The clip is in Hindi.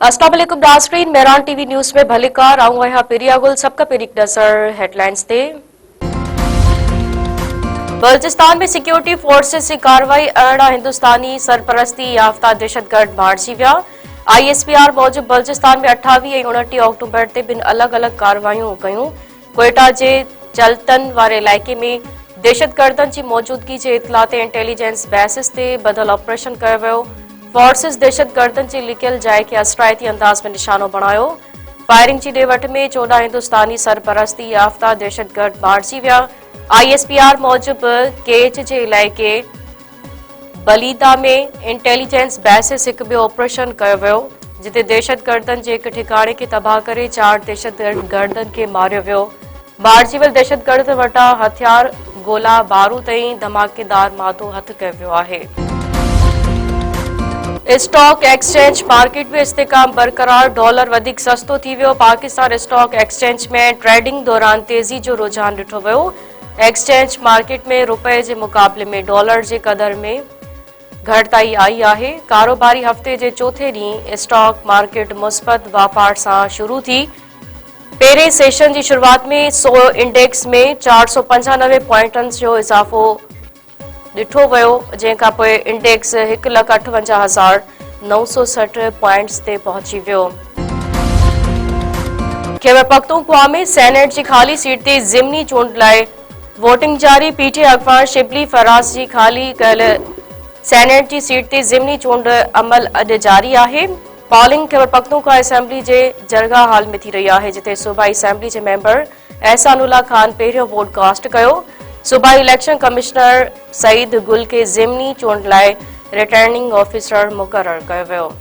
अस्सलाम वालेकुम नाज़रीन, मेहरान टीवी न्यूज़ में भलीकार आऊं आहियां पिरिया गुल। सबका पेरिक नज़र हेडलाइंस ते। बलूचिस्तान में सिक्योरिटी फोर्सेस की कार्रवाई 18 हिंदुस्तानी सरपरस्ती याफ्ता दहशतगर्द मारिजी विया। ISPR मूजिब बलूचिस्तान में 28 ऐं 29 अक्टूबर ते बिन अलग अलग कार्रवाइयूं कयूं। क्वेटा जे चलतन वारे इलाइक़े में दहशतगर्दनि जी मौजूदगी जे इतला ते इंटेलिजेंस बेसिस ते बदल ऑपरेशन कयो वियो। फोर्सिस दहशतगर्दनि जी लिकियल जाइ खे असराइती अंदाज में निशानो बणायो। फायरिंग जी ॾे में 14 हिंदुस्तानी सरपरस्ती याफ्ता दहशतगर्द मारिजी विया। ISPR मूजिब केच जे इलाइक़े बलीदा में इंटेलिजेंस बेसिस हिकु ॿियो ऑपरेशन कयो वियो, जिते दहशतगर्दनि जे हिकु ठिकाणे खे तबाह करे 4 दहशतगर्दनि खे मारियो वियो। मारिजी वियल दहशतगर्द वटां हथियार, गोला बारूद ऐं धमाकेदार मादो हथ कयो वियो आहे। स्टॉक एक्सचेंज मार्केट में इस्तेकाम बरकरार, डॉलर वधीक सस्तो थी वियो। पाकिस्तान स्टॉक एक्सचेंज में ट्रेडिंग दौरान तेज़ी जो रुझान ॾिठो वियो। एक्सचेंज मार्केट में रुपए जे मुक़ाबले में डॉलर जे कदर में घटिताई आई आहे। कारोबारी हफ़्ते जे चौथे ॾींहुं स्टॉक मार्केट मुस्बत वापार सां शुरू थी। पहिरें सेशन जी शुरूआत में 100 इंडेक्स में 495 पॉइंटनि जो इज़ाफ़ो ॾिठो वियो, जंहिंखां पोइ इंडेक्स 1,58,960 पॉइंट्स ते पहुची वियो। खैबर पख्तूनख्वा में सेनेट जी ख़ाली सीट ते ज़िमनी चूंड लाइ वोटिंग जारी। PTI अगवान शिबली फराज़ जी ख़ाली कयल सेनेट जी सीट ते ज़िमनी चूंड अमल अॼु जारी आहे। पॉलिंग खैबर पख्तूनख्वा असेंबली जे जरगा हाल में थी रही आहे, जिते सूबाई असेंबली जे मेंबर एहसानुल्लाह खान पहिरियों वोट कास्ट कयो। सूबाई इलेक्शन कमिश्नर सईद गुल खे ज़िमनी चूंड लाइ रिटर्निंग ऑफिसर मुक़रर कयो वियो।